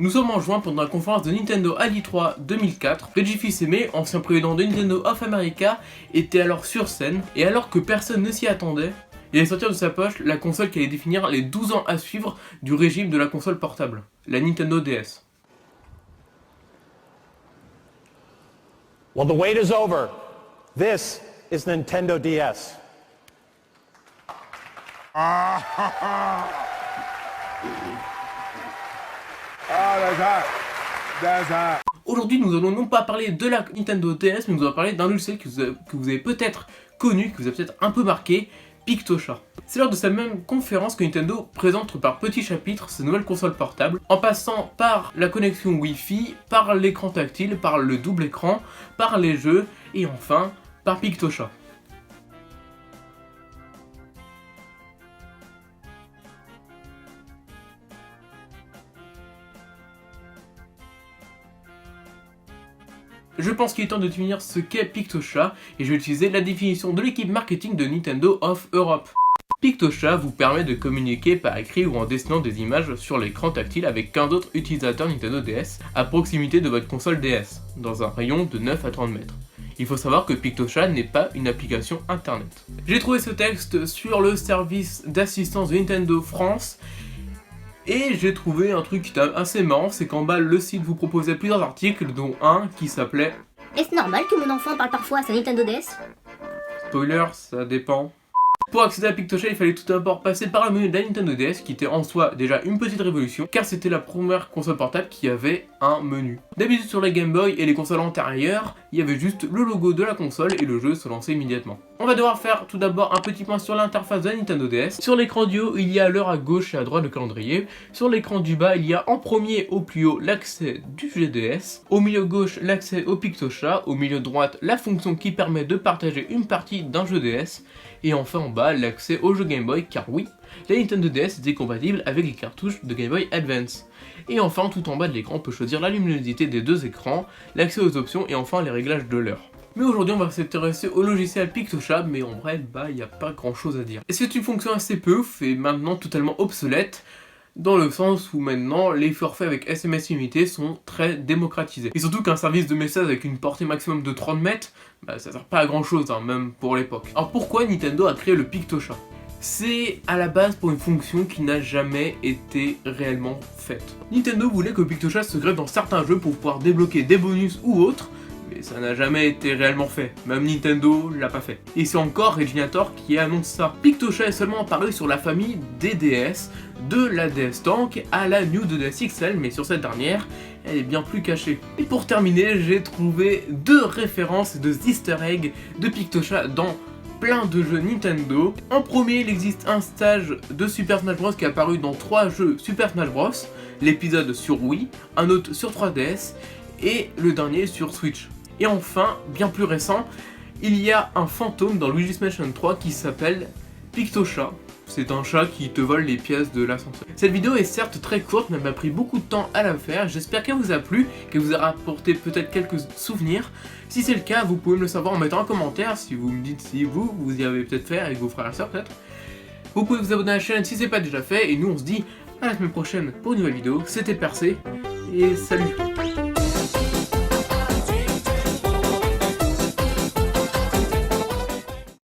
Nous sommes en juin pendant la conférence de Nintendo à l'E3 2004. Reggie Fils-Aimé, ancien président de Nintendo of America, était alors sur scène, et alors que personne ne s'y attendait, il allait sortir de sa poche la console qui allait définir les 12 ans à suivre du régime de la console portable, la Nintendo DS. Well, the wait is over. This is Nintendo DS. Aujourd'hui, nous allons non pas parler de la Nintendo DS, mais nous allons parler d'un logiciel que vous avez peut-être connu, que vous avez peut-être un peu marqué, Pictocha. C'est lors de cette même conférence que Nintendo présente par petits chapitres ses nouvelles consoles portables, en passant par la connexion Wi-Fi, par l'écran tactile, par le double écran, par les jeux, et enfin, par Pictocha. Je pense qu'il est temps de définir ce qu'est Pictocha et je vais utiliser la définition de l'équipe marketing de Nintendo of Europe. Pictocha vous permet de communiquer par écrit ou en dessinant des images sur l'écran tactile avec 15 autres utilisateurs Nintendo DS à proximité de votre console DS, dans un rayon de 9 à 30 mètres. Il faut savoir que Pictocha n'est pas une application internet. J'ai trouvé ce texte sur le service d'assistance de Nintendo France. Et j'ai trouvé un truc qui était assez marrant, c'est qu'en bas le site vous proposait plusieurs articles, dont un qui s'appelait Est-ce normal que mon enfant parle parfois à sa Nintendo DS? Spoiler, ça dépend. Pour accéder à Pictocha, il fallait tout d'abord passer par le menu de la Nintendo DS, qui était en soi déjà une petite révolution, car c'était la première console portable qui avait un menu. D'habitude sur la Game Boy et les consoles antérieures, il y avait juste le logo de la console et le jeu se lançait immédiatement. On va devoir faire tout d'abord un petit point sur l'interface de la Nintendo DS. Sur l'écran du haut, il y a l'heure à gauche et à droite le calendrier. Sur l'écran du bas, il y a en premier au plus haut l'accès du GDS. Au milieu gauche, l'accès au Pictocha. Au milieu droite, la fonction qui permet de partager une partie d'un jeu DS. Et enfin en bas, l'accès au jeu Game Boy, car oui, la Nintendo DS était compatible avec les cartouches de Game Boy Advance. Et enfin, tout en bas de l'écran, on peut choisir la luminosité des deux écrans, l'accès aux options et enfin les réglages de l'heure. Mais aujourd'hui, on va s'intéresser au logiciel Pictocha, mais en vrai, il n'y a pas grand chose à dire. Et c'est une fonction assez peu, et maintenant totalement obsolète, dans le sens où maintenant, les forfaits avec SMS illimité sont très démocratisés. Et surtout qu'un service de message avec une portée maximum de 30 mètres, ça sert pas à grand chose, même pour l'époque. Alors pourquoi Nintendo a créé le Pictocha? C'est à la base pour une fonction qui n'a jamais été réellement faite. Nintendo voulait que Pictocha se greffe dans certains jeux pour pouvoir débloquer des bonus ou autres, mais ça n'a jamais été réellement fait, même Nintendo l'a pas fait. Et c'est encore Reginator qui annonce ça. Pictocha est seulement apparu sur la famille des DS, de la DS Tank à la New 2DS XL, mais sur cette dernière, elle est bien plus cachée. Et pour terminer, j'ai trouvé 2 références, 2 easter eggs de Pictocha dans plein de jeux Nintendo. En premier, il existe un stage de Super Smash Bros qui est apparu dans 3 jeux Super Smash Bros, l'épisode sur Wii, un autre sur 3DS et le dernier sur Switch. Et enfin, bien plus récent, il y a un fantôme dans Luigi's Mansion 3 qui s'appelle Pictocha. C'est un chat qui te vole les pièces de l'ascenseur. Cette vidéo est certes très courte, mais elle m'a pris beaucoup de temps à la faire. J'espère qu'elle vous a plu, qu'elle vous a rapporté peut-être quelques souvenirs. Si c'est le cas, vous pouvez me le savoir en mettant un commentaire, si vous me dites si vous y avez peut-être fait avec vos frères et sœurs peut-être. Vous pouvez vous abonner à la chaîne si c'est pas déjà fait, et nous on se dit à la semaine prochaine pour une nouvelle vidéo. C'était Percé, et salut!